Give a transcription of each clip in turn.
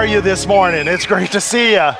you this morning? It's great to see you.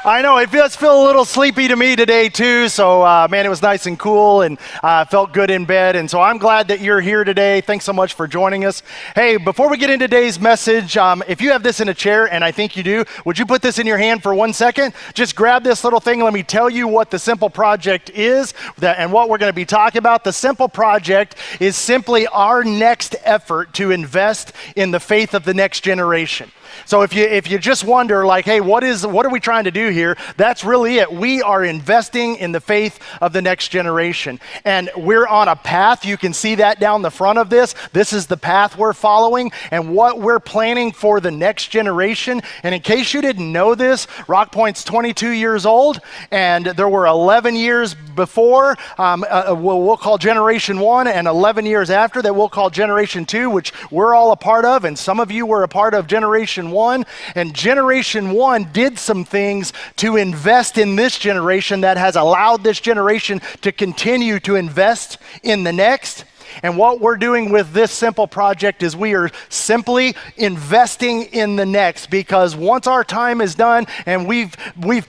I know it does feel a little sleepy to me today too, so man, it was nice and cool and felt good in bed, and so I'm glad that you're here today. Thanks so much for joining us. Hey, before we get into today's message, if you have this in a chair, and I think you do, would you put this in your hand for 1 second? Just grab this little thing. Let me tell you what the Simple Project is and what we're going to be talking about. The Simple Project is simply our next effort to invest in the faith of the next generation. So if you just wonder, like, hey, what are we trying to do here? That's really it. We are investing in the faith of the next generation. And we're on a path. You can see that down the front of this. This is the path we're following and what we're planning for the next generation. And in case you didn't know this, RockPointe's 22 years old, and there were 11 years before, we'll call Generation 1, and 11 years after that we'll call Generation 2, which we're all a part of, and some of you were a part of Generation 1, and Generation 1 did some things to invest in this generation that has allowed this generation to continue to invest in the next. And what we're doing with this simple project is we are simply investing in the next, because once our time is done and we've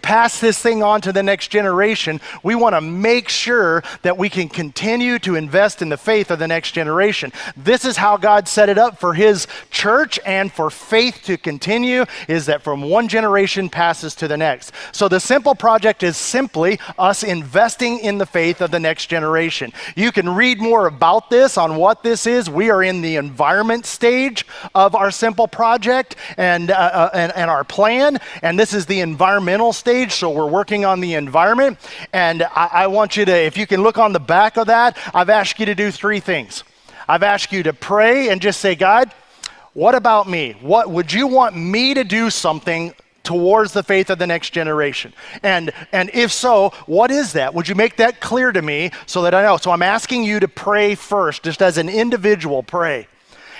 passed this thing on to the next generation, we want to make sure that we can continue to invest in the faith of the next generation. This is how God set it up for his church and for faith to continue, is that from one generation passes to the next. So the simple project is simply us investing in the faith of the next generation. You can read more about this on what this is. We are in the environment stage of our simple project and our plan, and this is the environmental stage, so we're working on the environment. And I want you to, if you can look on the back of that, I've asked you to do 3 things. I've asked you to pray and just say, God, what about me? What would you want me to do something towards the faith of the next generation? And if so, what is that? Would you make that clear to me so that I know? So I'm asking you to pray first, just as an individual, pray.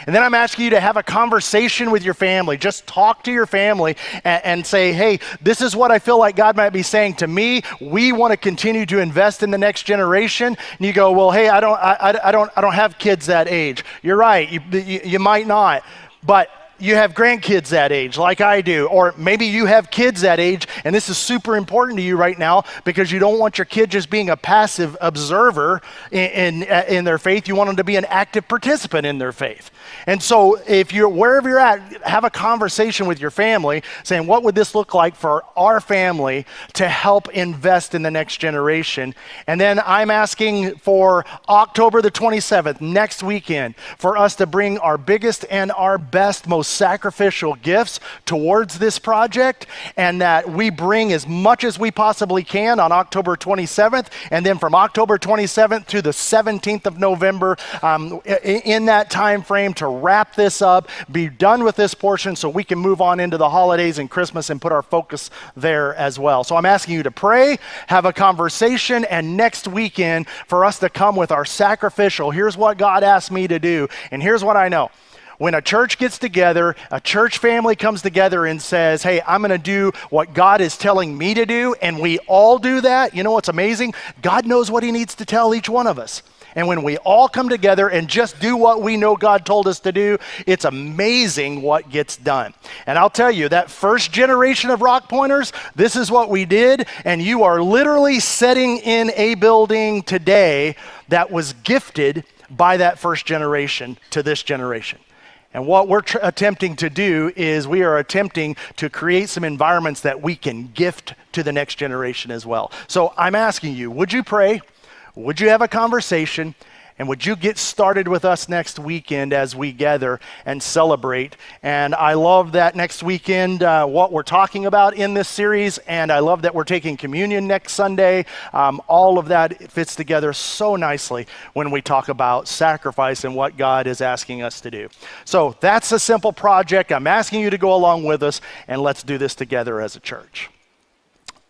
And then I'm asking you to have a conversation with your family. Just talk to your family and say, hey, this is what I feel like God might be saying to me. We want to continue to invest in the next generation. And you go, well, hey, I don't have kids that age. You're right, you might not, but you have grandkids that age, like I do, or maybe you have kids that age, and this is super important to you right now because you don't want your kid just being a passive observer in their faith. You want them to be an active participant in their faith. And so if you're wherever you're at, have a conversation with your family saying, what would this look like for our family to help invest in the next generation? And then I'm asking for October the 27th, next weekend, for us to bring our biggest and our best, most sacrificial gifts towards this project, and that we bring as much as we possibly can on October 27th, and then from October 27th to the 17th of November, in that time frame, to wrap this up, be done with this portion so we can move on into the holidays and Christmas and put our focus there as well. So I'm asking you to pray, have a conversation, and next weekend for us to come with our sacrificial. Here's what God asked me to do, and here's what I know. When a church gets together, a church family comes together and says, hey, I'm going to do what God is telling me to do, and we all do that, you know what's amazing? God knows what he needs to tell each one of us. And when we all come together and just do what we know God told us to do, it's amazing what gets done. And I'll tell you, that first generation of RockPointers, this is what we did, and you are literally sitting in a building today that was gifted by that first generation to this generation. And what we're attempting to do is we are attempting to create some environments that we can gift to the next generation as well. So I'm asking you, would you pray? Would you have a conversation? And would you get started with us next weekend as we gather and celebrate? And I love that next weekend, what we're talking about in this series, and I love that we're taking communion next Sunday. All of that fits together so nicely when we talk about sacrifice and what God is asking us to do. So that's a simple project. I'm asking you to go along with us, and let's do this together as a church.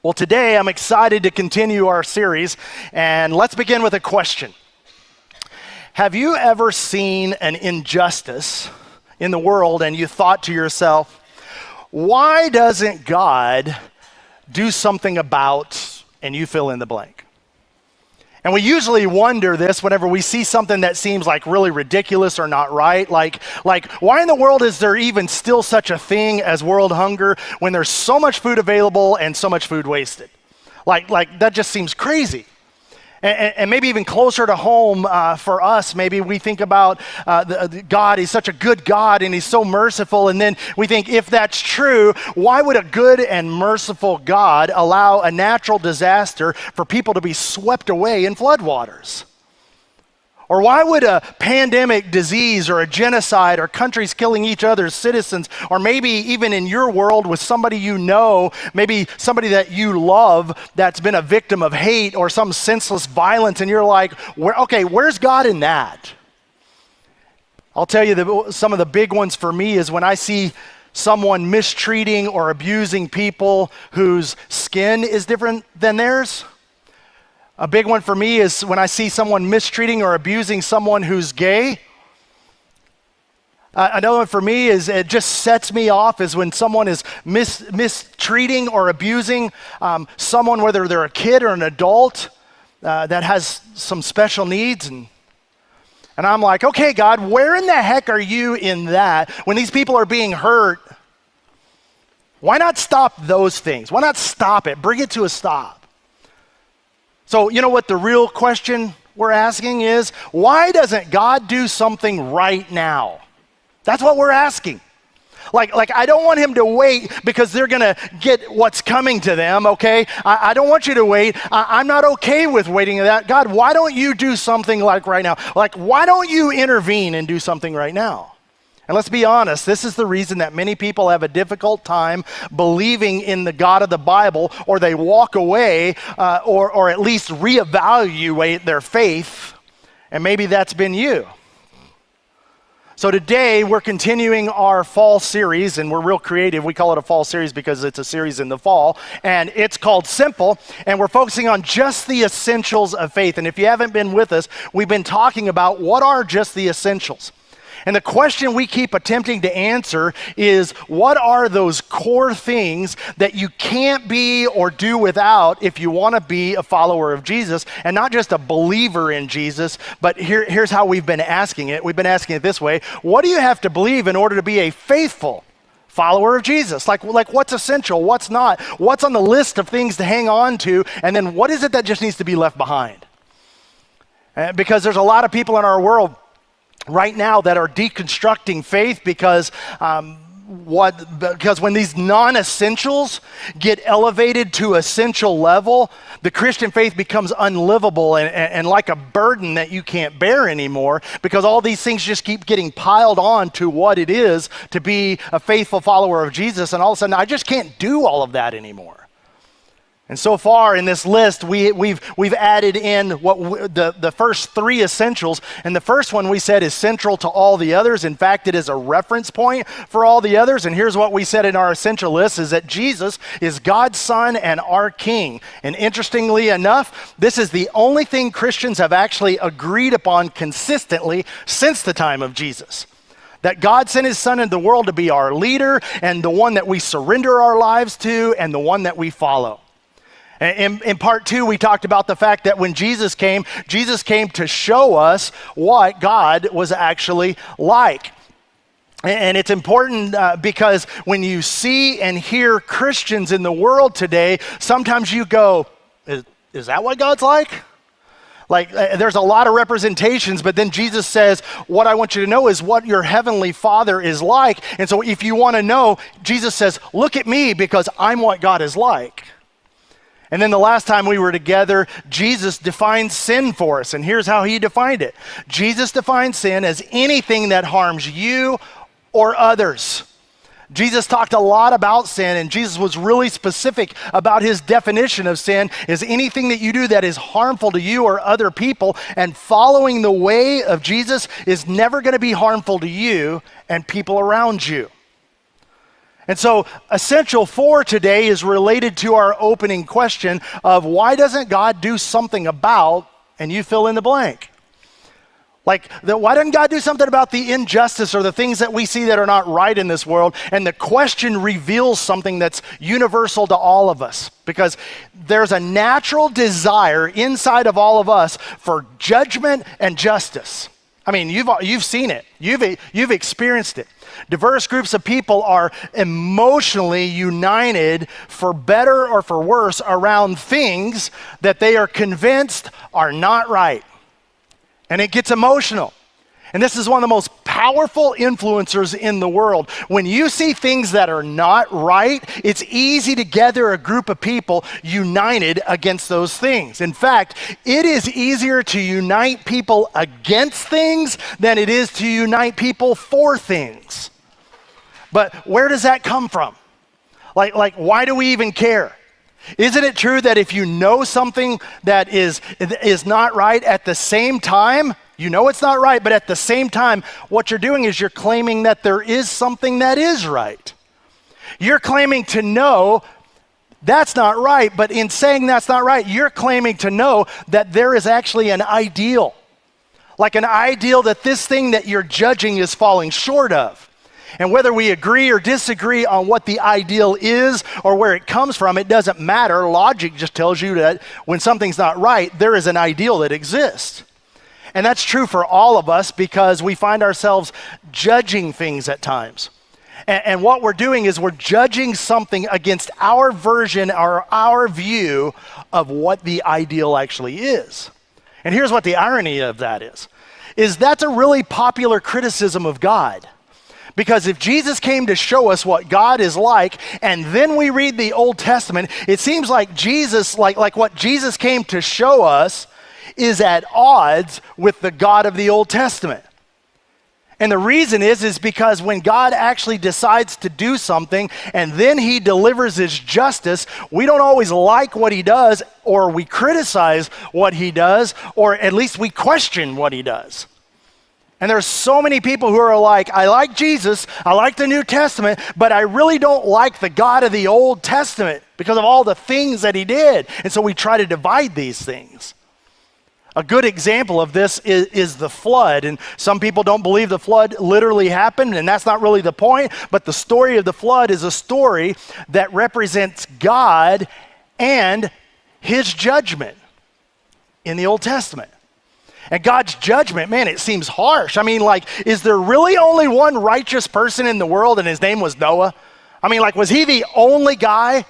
Well, today I'm excited to continue our series, and let's begin with a question. Have you ever seen an injustice in the world and you thought to yourself, why doesn't God do something about, and you fill in the blank? And we usually wonder this whenever we see something that seems like really ridiculous or not right. Like why in the world is there even still such a thing as world hunger when there's so much food available and so much food wasted? Like that just seems crazy. And maybe even closer to home for us, maybe we think about God. He's such a good God and he's so merciful. And then we think, if that's true, why would a good and merciful God allow a natural disaster for people to be swept away in floodwaters? Or why would a pandemic, disease, or a genocide, or countries killing each other's citizens, or maybe even in your world with somebody you know, maybe somebody that you love that's been a victim of hate or some senseless violence, and you're like, where's God in that? I'll tell you some of the big ones for me is when I see someone mistreating or abusing people whose skin is different than theirs. A big one for me is when I see someone mistreating or abusing someone who's gay. Another one for me is, it just sets me off, is when someone is mistreating or abusing someone, whether they're a kid or an adult that has some special needs. And I'm like, okay, God, where in the heck are you in that? When these people are being hurt, why not stop those things? Why not stop it? Bring it to a stop. So you know what the real question we're asking is, why doesn't God do something right now? That's what we're asking. Like I don't want him to wait because they're going to get what's coming to them, okay? I don't want you to wait. I'm not okay with waiting that. God, why don't you do something like right now? Like, why don't you intervene and do something right now? And let's be honest, this is the reason that many people have a difficult time believing in the God of the Bible, or they walk away or at least reevaluate their faith, and maybe that's been you. So today we're continuing our fall series, and we're real creative. We call it a fall series because it's a series in the fall, and it's called Simple, and we're focusing on just the essentials of faith. And if you haven't been with us, we've been talking about what are just the essentials. And the question we keep attempting to answer is, what are those core things that you can't be or do without if you want to be a follower of Jesus, and not just a believer in Jesus, but here's how we've been asking it. We've been asking it this way: what do you have to believe in order to be a faithful follower of Jesus? Like what's essential, what's not, what's on the list of things to hang on to, and then what is it that just needs to be left behind? Because there's a lot of people in our world right now that are deconstructing faith because when these non-essentials get elevated to essential level, the Christian faith becomes unlivable and like a burden that you can't bear anymore, because all these things just keep getting piled on to what it is to be a faithful follower of Jesus, and all of a sudden I just can't do all of that anymore. And so far in this list, we've added in the first three essentials, and the first one we said is central to all the others. In fact, it is a reference point for all the others. And here's what we said in our essential list: is that Jesus is God's Son and our King. And interestingly enough, this is the only thing Christians have actually agreed upon consistently since the time of Jesus. That God sent his Son into the world to be our leader, and the one that we surrender our lives to, and the one that we follow. In part two, we talked about the fact that when Jesus came to show us what God was actually like. And it's important because when you see and hear Christians in the world today, sometimes you go, is that what God's like? Like, there's a lot of representations, but then Jesus says, what I want you to know is what your heavenly Father is like. And so if you want to know, Jesus says, look at me because I'm what God is like. And then the last time we were together, Jesus defined sin for us, and here's how he defined it. Jesus defined sin as anything that harms you or others. Jesus talked a lot about sin, and Jesus was really specific about his definition of sin is anything that you do that is harmful to you or other people, and following the way of Jesus is never going to be harmful to you and people around you. And so essential for today is related to our opening question of why doesn't God do something about, and you fill in the blank. Why doesn't God do something about the injustice or the things that we see that are not right in this world? And the question reveals something that's universal to all of us, because there's a natural desire inside of all of us for judgment and justice. I mean, you've seen it. You've experienced it. Diverse groups of people are emotionally united, for better or for worse, around things that they are convinced are not right. And it gets emotional. And this is one of the most powerful influencers in the world. When you see things that are not right, it's easy to gather a group of people united against those things. In fact, it is easier to unite people against things than it is to unite people for things. But where does that come from? Why do we even care? Isn't it true that if you know something that is not right, at the same time, you know it's not right, but at the same time, what you're doing is you're claiming that there is something that is right. You're claiming to know that's not right, but in saying that's not right, you're claiming to know that there is actually an ideal. Like an ideal that this thing that you're judging is falling short of. And whether we agree or disagree on what the ideal is or where it comes from, it doesn't matter. Logic just tells you that when something's not right, there is an ideal that exists. And that's true for all of us because we find ourselves judging things at times. And what we're doing is we're judging something against our version or our view of what the ideal actually is. And here's what the irony of that is that's a really popular criticism of God. Because if Jesus came to show us what God is like, and then we read the Old Testament, it seems like Jesus, like what Jesus came to show us, is at odds with the God of the Old Testament. And the reason is because when God actually decides to do something and then he delivers his justice, we don't always like what he does, or we criticize what he does, or at least we question what he does. And there's so many people who are like, I like Jesus, I like the New Testament, but I really don't like the God of the Old Testament because of all the things that he did. And so we try to divide these things. A good example of this is the flood. And some people don't believe the flood literally happened, and that's not really the point. But the story of the flood is a story that represents God and his judgment in the Old Testament. And God's judgment, man, it seems harsh. I mean, is there really only one righteous person in the world and his name was Noah? I mean, was he the only guy?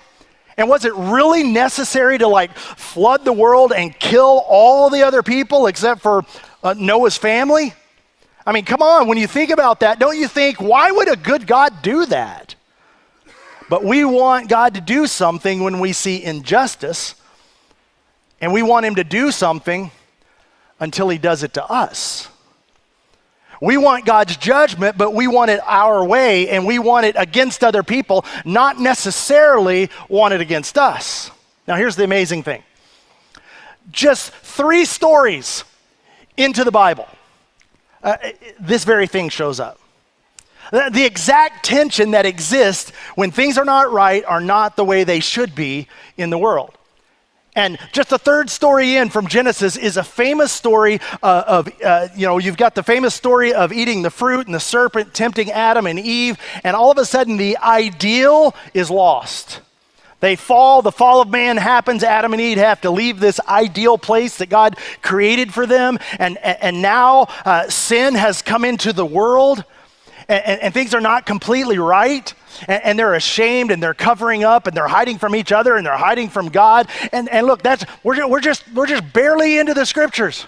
And was it really necessary to flood the world and kill all the other people except for Noah's family? I mean, come on, when you think about that, don't you think, why would a good God do that? But we want God to do something when we see injustice, and we want him to do something until he does it to us. We want God's judgment, but we want it our way, and we want it against other people, not necessarily want it against us. Now, here's the amazing thing. Just 3 stories into the Bible, this very thing shows up. The exact tension that exists when things are not right are not the way they should be in the world. And just the 3rd story in from Genesis is a famous story you've got the famous story of eating the fruit and the serpent tempting Adam and Eve, and all of a sudden the ideal is lost. They fall, the fall of man happens, Adam and Eve have to leave this ideal place that God created for them, and now sin has come into the world, and things are not completely right. And they're ashamed, and they're covering up, and they're hiding from each other, and they're hiding from God. And look, we're just barely into the scriptures.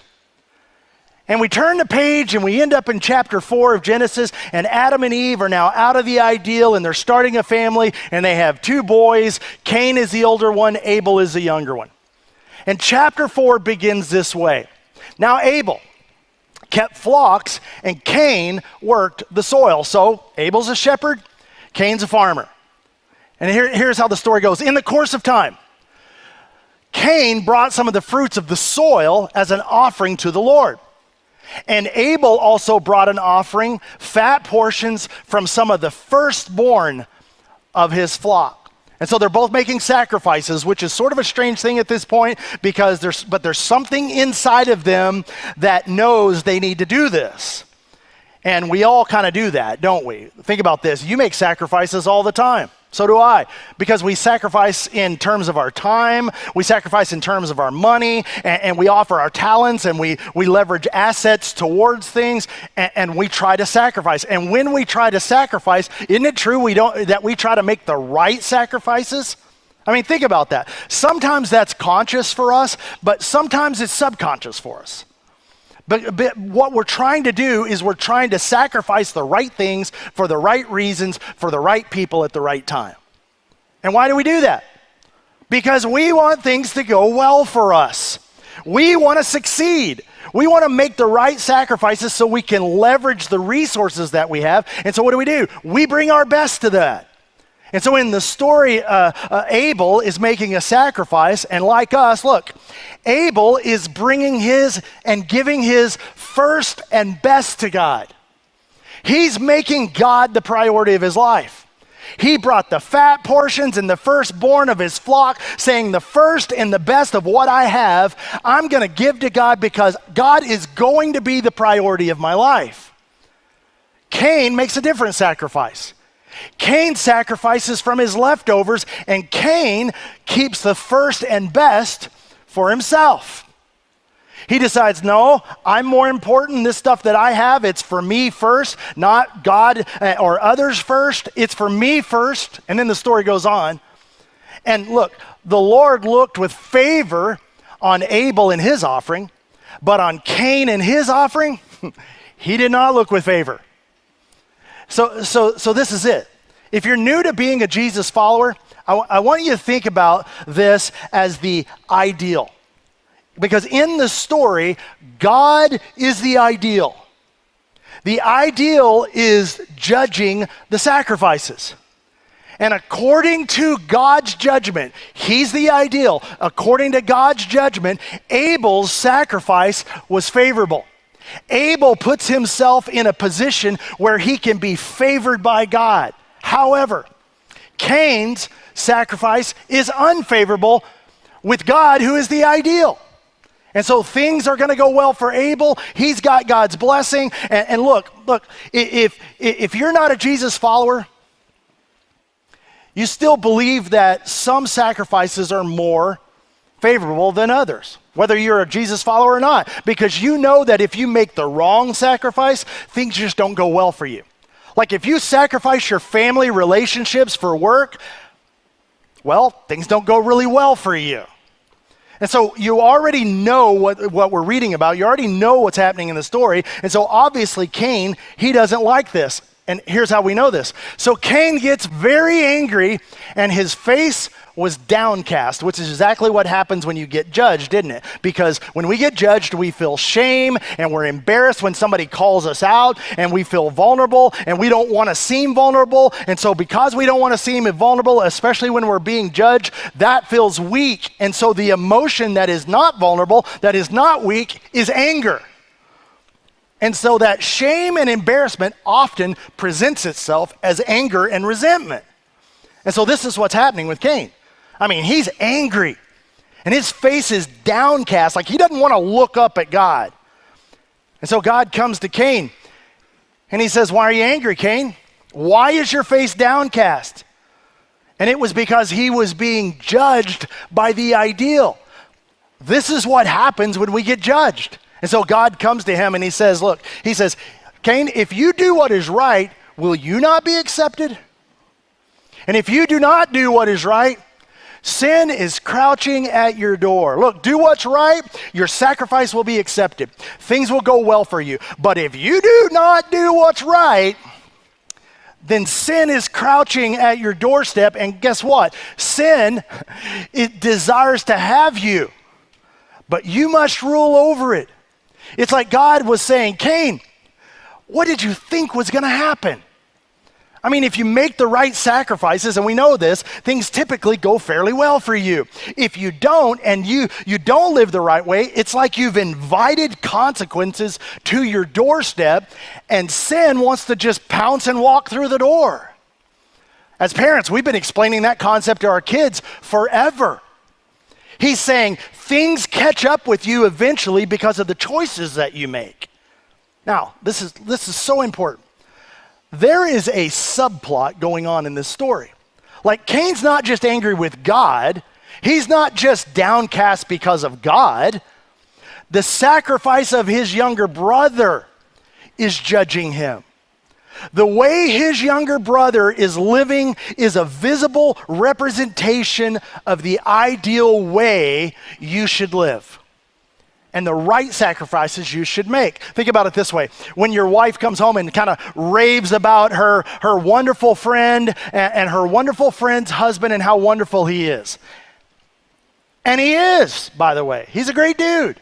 And we turn the page, and we end up in chapter 4 of Genesis, and Adam and Eve are now out of the ideal, and they're starting a family, and they have 2 boys. Cain is the older one, Abel is the younger one. And chapter 4 begins this way. Now Abel kept flocks, and Cain worked the soil. So Abel's a shepherd, Cain's a farmer. And here's how the story goes. In the course of time, Cain brought some of the fruits of the soil as an offering to the Lord. And Abel also brought an offering, fat portions from some of the firstborn of his flock. And so they're both making sacrifices, which is sort of a strange thing at this point because there's something inside of them that knows they need to do this. And we all kind of do that, don't we? Think about this. You make sacrifices all the time. So do I, because we sacrifice in terms of our time, we sacrifice in terms of our money, and we offer our talents, and we leverage assets towards things, and we try to sacrifice. And when we try to sacrifice, isn't it true that we try to make the right sacrifices? I mean, think about that. Sometimes that's conscious for us, but sometimes it's subconscious for us. But what we're trying to do is we're trying to sacrifice the right things for the right reasons, for the right people at the right time. And why do we do that? Because we want things to go well for us. We want to succeed. We want to make the right sacrifices so we can leverage the resources that we have. And so what do? We bring our best to that. And so in the story, Abel is making a sacrifice, and like us, look, Abel is bringing his and giving his first and best to God. He's making God the priority of his life. He brought the fat portions and the firstborn of his flock, saying the first and the best of what I have, I'm going to give to God because God is going to be the priority of my life. Cain makes a different sacrifice. Cain sacrifices from his leftovers, and Cain keeps the first and best for himself. He decides, no, I'm more important. This stuff that I have, it's for me first, not God or others first. It's for me first. And then the story goes on. And look, the Lord looked with favor on Abel and his offering, but on Cain and his offering, he did not look with favor. So this is it. If you're new to being a Jesus follower, I want you to think about this as the ideal. Because in the story, God is the ideal. The ideal is judging the sacrifices. And according to God's judgment, he's the ideal. According to God's judgment, Abel's sacrifice was favorable. Abel puts himself in a position where he can be favored by God. However, Cain's sacrifice is unfavorable with God, who is the ideal. And so things are going to go well for Abel. He's got God's blessing. And look, if you're not a Jesus follower, you still believe that some sacrifices are more favorable than others, whether you're a Jesus follower or not, because you know that if you make the wrong sacrifice, things just don't go well for you. Like if you sacrifice your family relationships for work, well, things don't go really well for you. And so you already know what we're reading about. You already know what's happening in the story. And so obviously Cain, he doesn't like this. And here's how we know this. So Cain gets very angry, and his face was downcast, which is exactly what happens when you get judged, isn't it? Because when we get judged, we feel shame, and we're embarrassed when somebody calls us out, and we feel vulnerable, and we don't want to seem vulnerable. And so because we don't want to seem vulnerable, especially when we're being judged, that feels weak. And so the emotion that is not vulnerable, that is not weak, is anger. And so that shame and embarrassment often presents itself as anger and resentment. And so this is what's happening with Cain. I mean, he's angry, and his face is downcast, like he doesn't want to look up at God. And so God comes to Cain, and he says, why are you angry, Cain? Why is your face downcast? And it was because he was being judged by the ideal. This is what happens when we get judged. And so God comes to him and he says, look, he says, Cain, if you do what is right, will you not be accepted? And if you do not do what is right, sin is crouching at your door. Look, do what's right, your sacrifice will be accepted. Things will go well for you. But if you do not do what's right, then sin is crouching at your doorstep. And guess what? Sin, it desires to have you, but you must rule over it. It's like God was saying, Cain, what did you think was going to happen? I mean, if you make the right sacrifices, and we know this, things typically go fairly well for you. If you don't, and you don't live the right way, it's like you've invited consequences to your doorstep, and sin wants to just pounce and walk through the door. As parents, we've been explaining that concept to our kids forever. He's saying things catch up with you eventually because of the choices that you make. Now, this is so important. There is a subplot going on in this story. Like, Cain's not just angry with God. He's not just downcast because of God. The sacrifice of his younger brother is judging him. The way his younger brother is living is a visible representation of the ideal way you should live and the right sacrifices you should make. Think about it this way. When your wife comes home and kind of raves about her wonderful friend and her wonderful friend's husband and how wonderful he is. And he is, by the way. He's a great dude.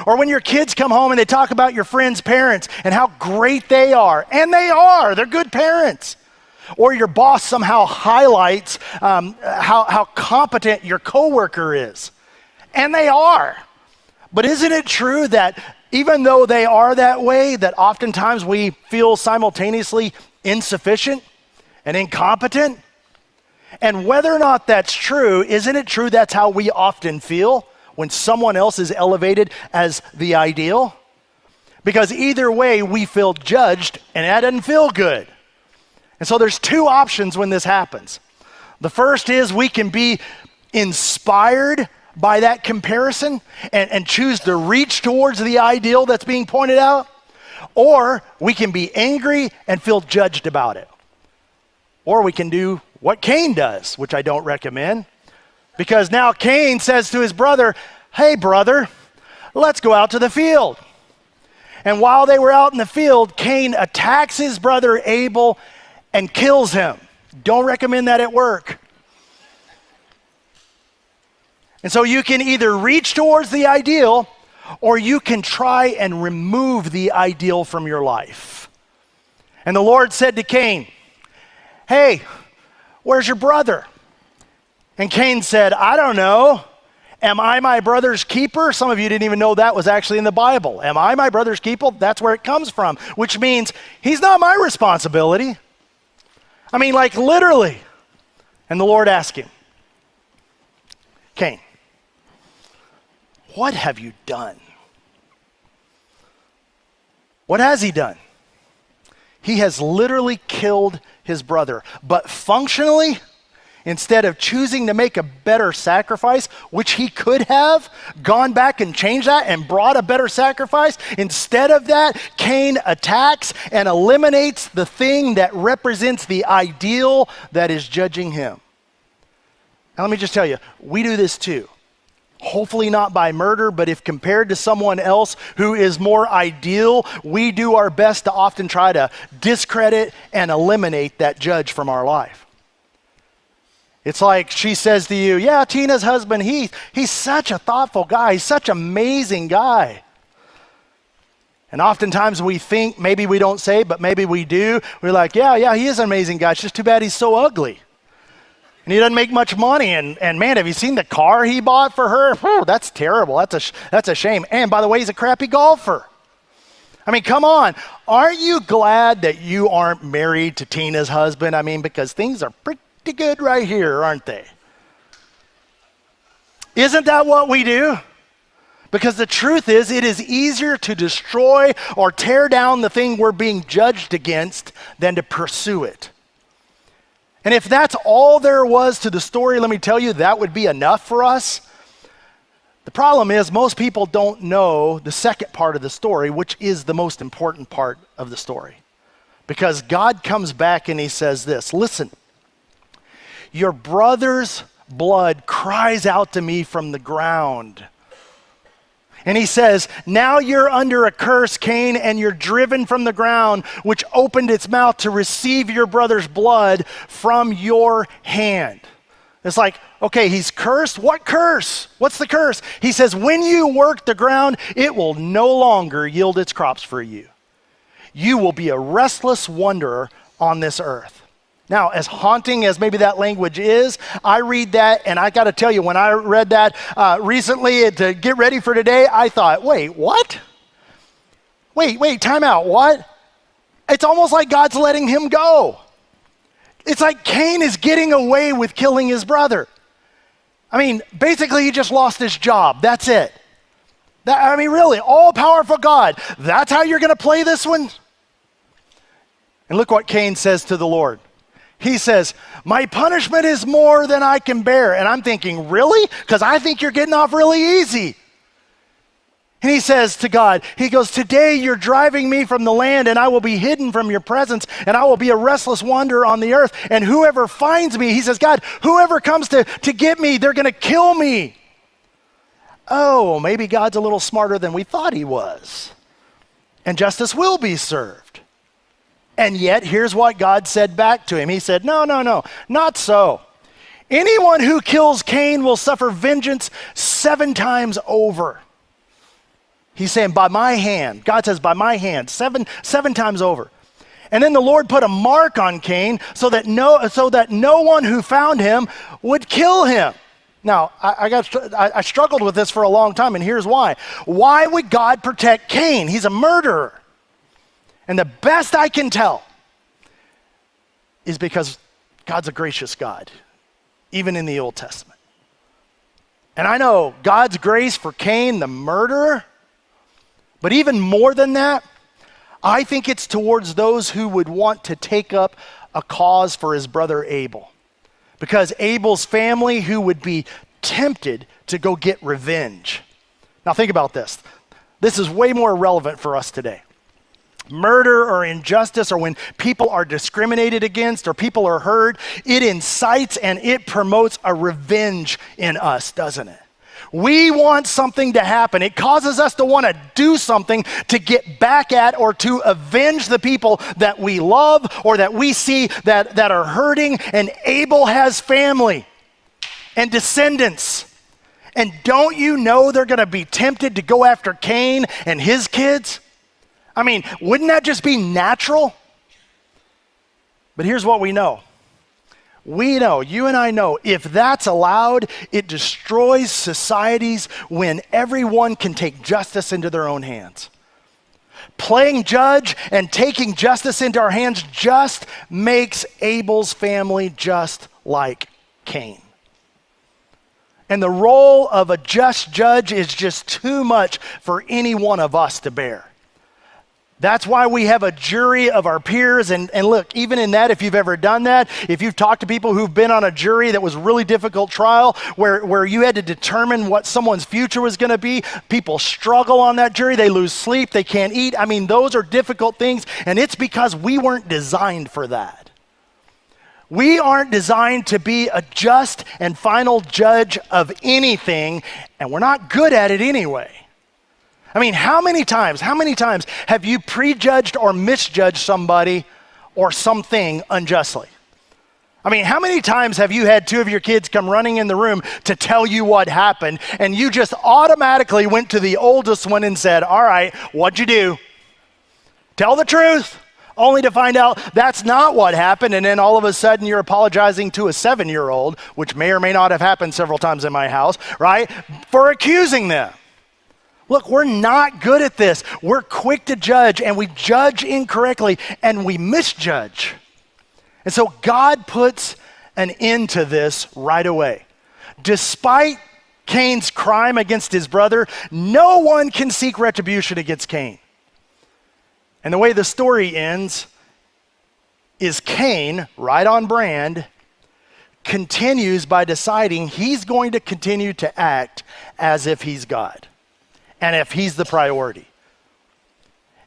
Or when your kids come home and they talk about your friend's parents and how great they are. And they are. They're good parents. Or your boss somehow highlights how competent your coworker is. And they are. But isn't it true that even though they are that way, that oftentimes we feel simultaneously insufficient and incompetent? And whether or not that's true, isn't it true that's how we often feel when someone else is elevated as the ideal? Because either way, we feel judged, and that doesn't feel good. And so there's two options when this happens. The first is we can be inspired by that comparison and choose to reach towards the ideal that's being pointed out, or we can be angry and feel judged about it. Or we can do what Cain does, which I don't recommend, because now Cain says to his brother, "Hey brother, let's go out to the field." And while they were out in the field, Cain attacks his brother Abel and kills him. Don't recommend that at work. And so you can either reach towards the ideal, or you can try and remove the ideal from your life. And the Lord said to Cain, "Hey, where's your brother?" And Cain said, "I don't know. Am I my brother's keeper?" Some of you didn't even know that was actually in the Bible. Am I my brother's keeper? That's where it comes from, which means he's not my responsibility. I mean, like literally. And the Lord asked him, "Cain, what have you done?" What has he done? He has literally killed his brother. But functionally, instead of choosing to make a better sacrifice, which he could have gone back and changed that and brought a better sacrifice, instead of that, Cain attacks and eliminates the thing that represents the ideal that is judging him. Now let me just tell you, we do this too. Hopefully not by murder, but if compared to someone else who is more ideal, we do our best to often try to discredit and eliminate that judge from our life. It's like she says to you, "Yeah, Tina's husband, he's such a thoughtful guy. He's such an amazing guy." And oftentimes we think, maybe we don't say, but maybe we do. We're like, yeah, he is an amazing guy. It's just too bad he's so ugly. And he doesn't make much money. And man, have you seen the car he bought for her? Whew, that's terrible. That's a shame. And by the way, he's a crappy golfer. I mean, come on. Aren't you glad that you aren't married to Tina's husband? I mean, because things are pretty good right here, aren't they? Isn't that what we do? Because the truth is, it is easier to destroy or tear down the thing we're being judged against than to pursue it. And if that's all there was to the story, let me tell you, that would be enough for us. The problem is most people don't know the second part of the story, which is the most important part of the story. Because God comes back and he says this, "Listen, your brother's blood cries out to me from the ground." And he says, "Now you're under a curse, Cain, and you're driven from the ground, which opened its mouth to receive your brother's blood from your hand." It's like, okay, he's cursed. What curse? What's the curse? He says, when you work the ground, it will no longer yield its crops for you. You will be a restless wanderer on this earth. Now, as haunting as maybe that language is, I read that, and I got to tell you, when I read that recently to get ready for today, I thought, wait, what? Wait, time out, what? It's almost like God's letting him go. It's like Cain is getting away with killing his brother. I mean, basically he just lost his job. That's it. Really, all-powerful God. That's how you're going to play this one? And look what Cain says to the Lord. He says, my punishment is more than I can bear. And I'm thinking, really? Because I think you're getting off really easy. And he says to God, he goes, today you're driving me from the land, and I will be hidden from your presence, and I will be a restless wanderer on the earth. And whoever finds me, he says, God, whoever comes to get me, they're going to kill me. Oh, maybe God's a little smarter than we thought he was. And justice will be served. And yet, here's what God said back to him. He said, no, not so. Anyone who kills Cain will suffer vengeance 7 times over. He's saying, by my hand. God says, by my hand, seven times over. And then the Lord put a mark on Cain so that no one who found him would kill him. Now, I struggled with this for a long time, and here's why. Why would God protect Cain? He's a murderer. And the best I can tell is because God's a gracious God, even in the Old Testament. And I know God's grace for Cain, the murderer, but even more than that, I think it's towards those who would want to take up a cause for his brother Abel. Because Abel's family who would be tempted to go get revenge. Now think about this. This is way more relevant for us today. Murder or injustice, or when people are discriminated against or people are hurt, it incites and it promotes a revenge in us, doesn't it? We want something to happen. It causes us to want to do something to get back at or to avenge the people that we love or that we see that are hurting. And Abel has family and descendants. And don't you know they're going to be tempted to go after Cain and his kids? I mean, wouldn't that just be natural? But here's what we know. We know, you and I know, if that's allowed, it destroys societies when everyone can take justice into their own hands. Playing judge and taking justice into our hands just makes Abel's family just like Cain. And the role of a just judge is just too much for any one of us to bear. That's why we have a jury of our peers. And look, even in that, if you've ever done that, if you've talked to people who've been on a jury that was a really difficult trial where you had to determine what someone's future was going to be, people struggle on that jury. They lose sleep. They can't eat. I mean, those are difficult things. And it's because we weren't designed for that. We aren't designed to be a just and final judge of anything, and we're not good at it anyway. I mean, how many times have you prejudged or misjudged somebody or something unjustly? I mean, how many times have you had 2 of your kids come running in the room to tell you what happened, and you just automatically went to the oldest one and said, all right, what'd you do? Tell the truth, only to find out that's not what happened, and then all of a sudden you're apologizing to a 7-year-old, which may or may not have happened several times in my house, right, for accusing them. Look, we're not good at this. We're quick to judge, and we judge incorrectly, and we misjudge. And so God puts an end to this right away. Despite Cain's crime against his brother, no one can seek retribution against Cain. And the way the story ends is Cain, right on brand, continues by deciding he's going to continue to act as if he's God. And if he's the priority.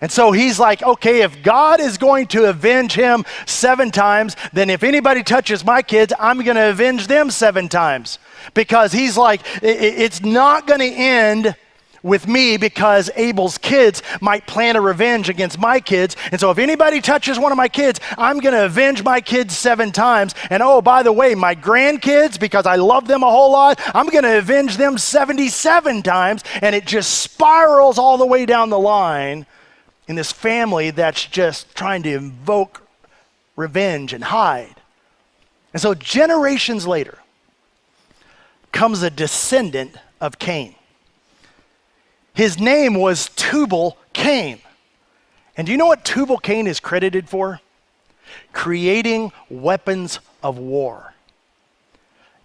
And so he's like, okay, if God is going to avenge him 7 times, then if anybody touches my kids, I'm going to avenge them 7 times. Because he's like, it's not going to end with me because Abel's kids might plan a revenge against my kids. And so if anybody touches one of my kids, I'm going to avenge my kids 7 times. And oh, by the way, my grandkids, because I love them a whole lot, I'm going to avenge them 77 times. And it just spirals all the way down the line in this family that's just trying to invoke revenge and hide. And so generations later comes a descendant of Cain. His name was Tubal-Cain. And do you know what Tubal-Cain is credited for? creating weapons of war.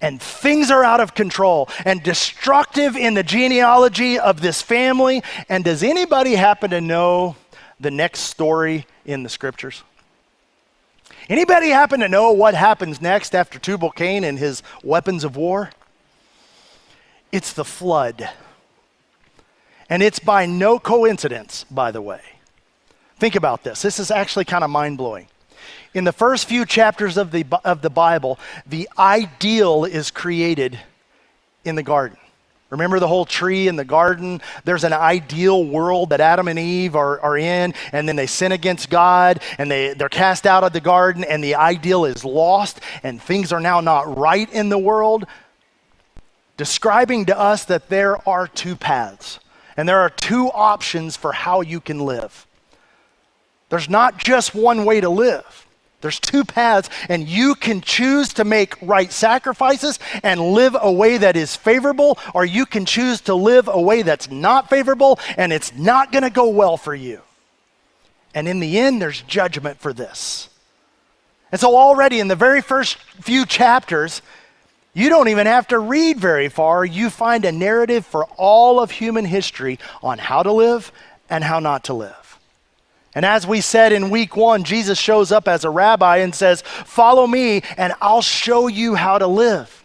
And things are out of control and destructive in the genealogy of this family. And does anybody happen to know the next story in the scriptures? Anybody happen to know what happens next after Tubal-Cain and his weapons of war? It's the flood. And it's by no coincidence, by the way. Think about this. This is actually kind of mind-blowing. In the first few chapters of the Bible, the ideal is created in the garden. Remember the whole tree in the garden? There's an ideal world that Adam and Eve are in, and then they sin against God, and they're cast out of the garden, and the ideal is lost, and things are now not right in the world, describing to us that there are two paths, and there are two options for how you can live. There's not just one way to live. There's two paths, and you can choose to make right sacrifices and live a way that is favorable, or you can choose to live a way that's not favorable, and it's not going to go well for you. And in the end, there's judgment for this. And so already in the very first few chapters, you don't even have to read very far. You find a narrative for all of human history on how to live and how not to live. And as we said in week 1, Jesus shows up as a rabbi and says, "Follow me and I'll show you how to live."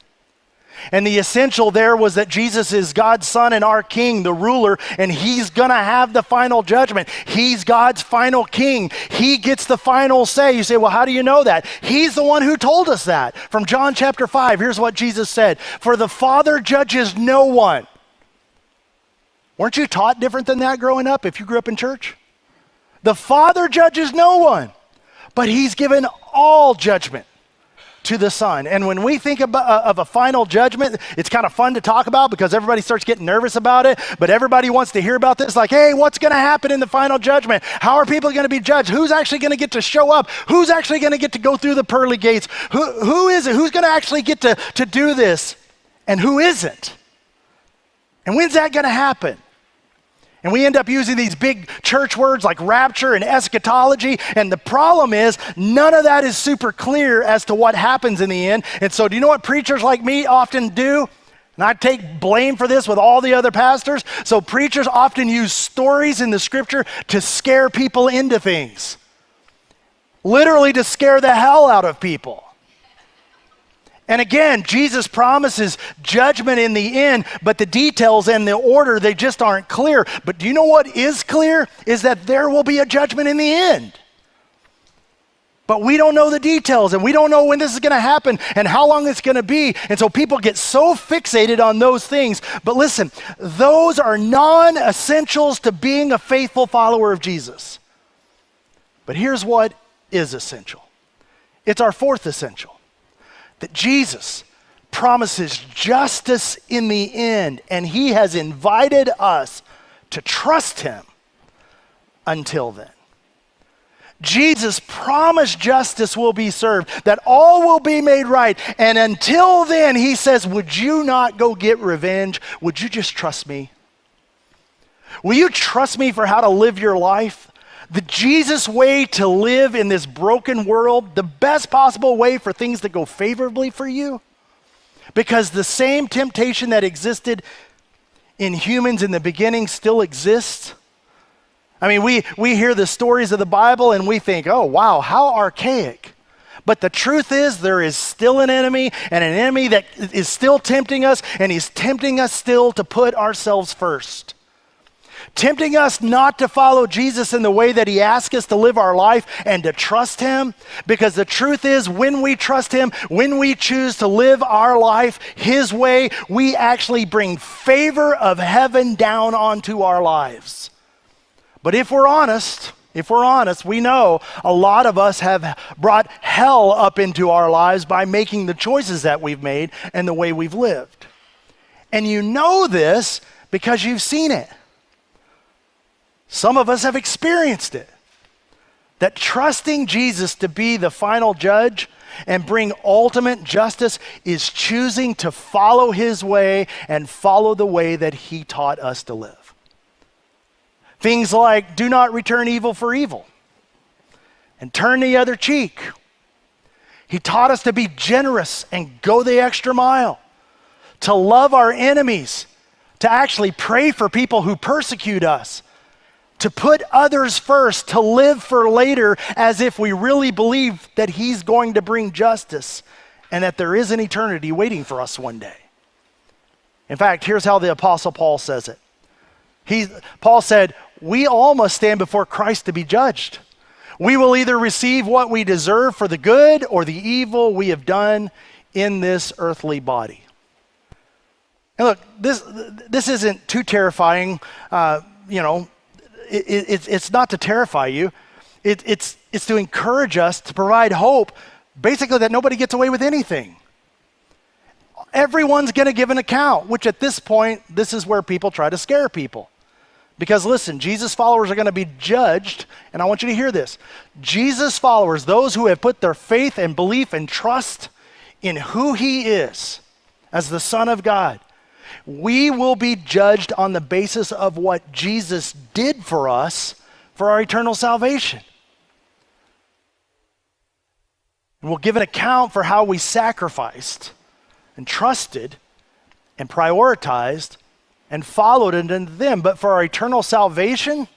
And the essential there was that Jesus is God's son and our king, the ruler, and he's gonna have the final judgment. He's God's final king. He gets the final say. You say, well, how do you know that? He's the one who told us that. From John chapter 5, here's what Jesus said. "For the Father judges no one." Weren't you taught different than that growing up if you grew up in church? The Father judges no one, but he's given all judgment to the Son. And when we think of a final judgment, it's kind of fun to talk about because everybody starts getting nervous about it, but everybody wants to hear about this like, hey, what's going to happen in the final judgment? How are people going to be judged? Who's actually going to get to show up? Who's actually going to get to go through the pearly gates? Who is it? Who's going to actually get to do this? And who isn't? And when's that going to happen? And we end up using these big church words like rapture and eschatology. And the problem is none of that is super clear as to what happens in the end. And so do you know what preachers like me often do? And I take blame for this with all the other pastors. So preachers often use stories in the scripture to scare people into things. Literally to scare the hell out of people. And again, Jesus promises judgment in the end, but the details and the order, they just aren't clear. But do you know what is clear? Is that there will be a judgment in the end. But we don't know the details, and we don't know when this is going to happen and how long it's going to be. And so people get so fixated on those things. But listen, those are non-essentials to being a faithful follower of Jesus. But here's what is essential. It's our fourth essential. That Jesus promises justice in the end, and he has invited us to trust him until then. Jesus promised justice will be served, that all will be made right, and until then, he says, would you not go get revenge? Would you just trust me? Will you trust me for how to live your life? The Jesus way to live in this broken world, the best possible way for things to go favorably for you? Because the same temptation that existed in humans in the beginning still exists. I mean, we hear the stories of the Bible and we think, oh, wow, how archaic. But the truth is there is still an enemy, and an enemy that is still tempting us, and he's tempting us still to put ourselves first. Tempting us not to follow Jesus in the way that he asks us to live our life and to trust him. Because the truth is, when we trust him, when we choose to live our life his way, we actually bring favor of heaven down onto our lives. But if we're honest, we know a lot of us have brought hell up into our lives by making the choices that we've made and the way we've lived. And you know this because you've seen it. Some of us have experienced it. That trusting Jesus to be the final judge and bring ultimate justice is choosing to follow his way and follow the way that he taught us to live. Things like do not return evil for evil. and turn the other cheek. He taught us to be generous and go the extra mile, to love our enemies, to actually pray for people who persecute us, to put others first, to live for later as if we really believe that he's going to bring justice and that there is an eternity waiting for us one day. In fact, here's how the Apostle Paul says it. Paul said, we all must stand before Christ to be judged. We will either receive what we deserve for the good or the evil we have done in this earthly body. And look, this isn't too terrifying. It's not to terrify you. It's to encourage us, to provide hope, basically that nobody gets away with anything. Everyone's going to give an account, which at this point, this is where people try to scare people. Because listen, Jesus followers are going to be judged, and I want you to hear this. Jesus followers, those who have put their faith and belief and trust in who he is as the Son of God, we will be judged on the basis of what Jesus did for us for our eternal salvation. And we'll give an account for how we sacrificed and trusted and prioritized and followed into them. But for our eternal salvation,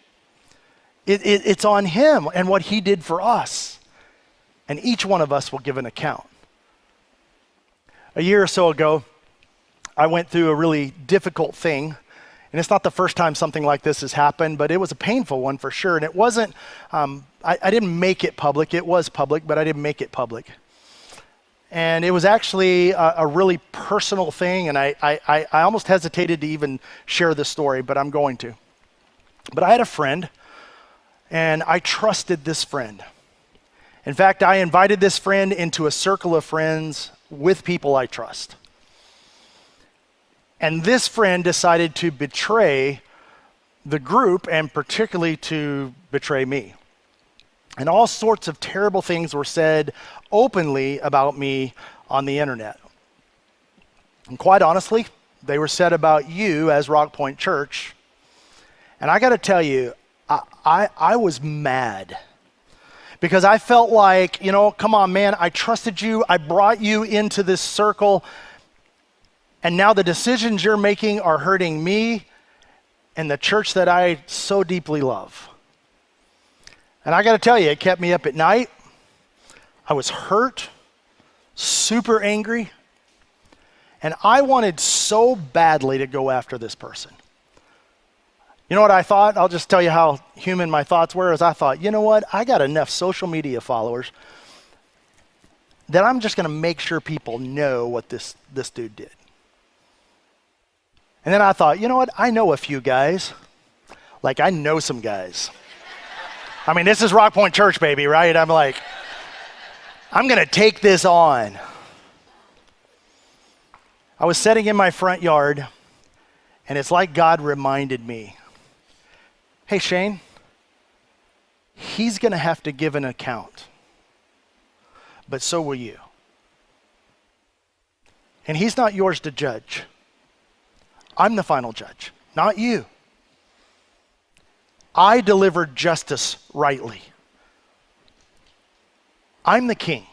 it's on him and what he did for us. And each one of us will give an account. A year or so ago, I went through a really difficult thing. And it's not the first time something like this has happened, but it was a painful one for sure. And it wasn't, I didn't make it public. It was public, but I didn't make it public. And it was actually a really personal thing, and I almost hesitated to even share this story, but I'm going to. But I had a friend, and I trusted this friend. In fact, I invited this friend into a circle of friends with people I trust. And this friend decided to betray the group, and particularly to betray me. And all sorts of terrible things were said openly about me on the internet. And quite honestly, they were said about you as RockPointe Church. And I got to tell you, I was mad. Because I felt like, come on, man, I trusted you. I brought you into this circle. And now the decisions you're making are hurting me and the church that I so deeply love. And I got to tell you, it kept me up at night. I was hurt, super angry, and I wanted so badly to go after this person. You know what I thought? I'll just tell you how human my thoughts were. Is I thought, you know what? I got enough social media followers that I'm just going to make sure people know what this dude did. And then I thought, you know what? I know a few guys. Like, I know some guys. I mean, this is RockPointe Church, baby, right? I'm like, I'm going to take this on. I was sitting in my front yard, and it's like God reminded me, hey, Shane, he's going to have to give an account, but so will you. And he's not yours to judge. I'm the final judge, not you. I delivered justice rightly. I'm the king.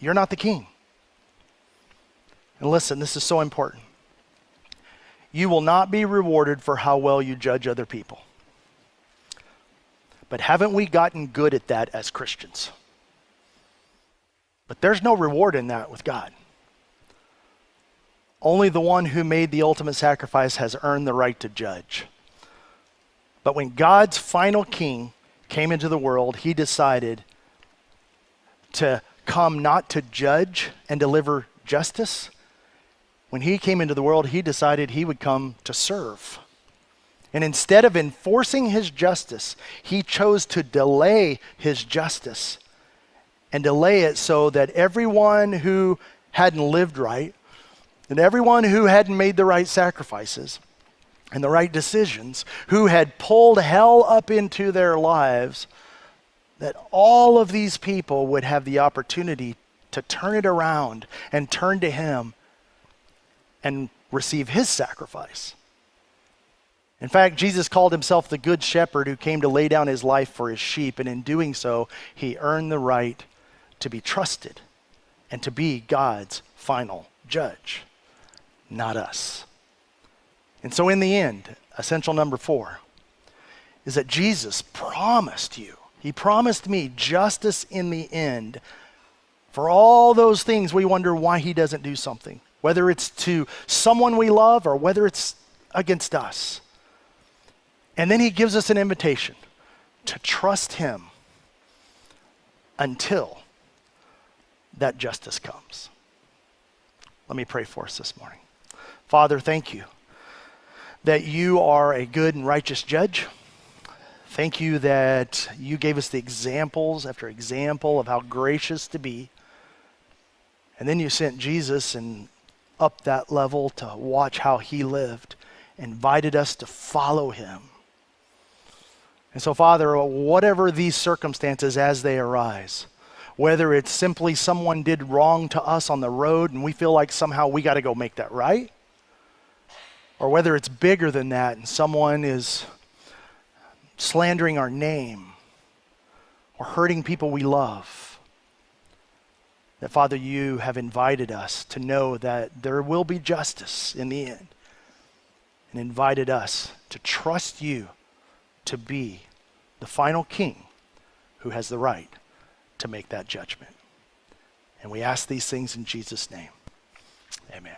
You're not the king. And listen, this is so important. You will not be rewarded for how well you judge other people. But haven't we gotten good at that as Christians? But there's no reward in that with God. Only the one who made the ultimate sacrifice has earned the right to judge. But when God's final king came into the world, he decided to come not to judge and deliver justice. When he came into the world, he decided he would come to serve. And instead of enforcing his justice, he chose to delay his justice and delay it so that everyone who hadn't lived right and everyone who hadn't made the right sacrifices and the right decisions, who had pulled hell up into their lives, that all of these people would have the opportunity to turn it around and turn to him and receive his sacrifice. In fact, Jesus called himself the good shepherd who came to lay down his life for his sheep, and in doing so, he earned the right to be trusted and to be God's final judge, not us. And so in the end, essential number 4 is that Jesus promised you, he promised me justice in the end for all those things we wonder why he doesn't do something, whether it's to someone we love or whether it's against us. And then he gives us an invitation to trust him until that justice comes. Let me pray for us this morning. Father, thank you that you are a good and righteous judge. Thank you that you gave us the examples after example of how gracious to be. And then you sent Jesus and up that level to watch how he lived, invited us to follow him. And so, Father, whatever these circumstances as they arise, whether it's simply someone did wrong to us on the road and we feel like somehow we got to go make that right, or whether it's bigger than that and someone is slandering our name or hurting people we love, that, Father, you have invited us to know that there will be justice in the end, and invited us to trust you to be the final king who has the right to make that judgment. And we ask these things in Jesus' name. Amen.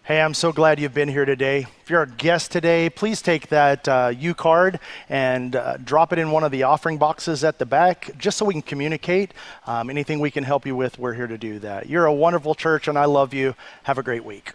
Hey, I'm so glad you've been here today. If you're a guest today, please take that U card and drop it in one of the offering boxes at the back, just so we can communicate. Anything we can help you with, we're here to do that. You're a wonderful church, and I love you. Have a great week.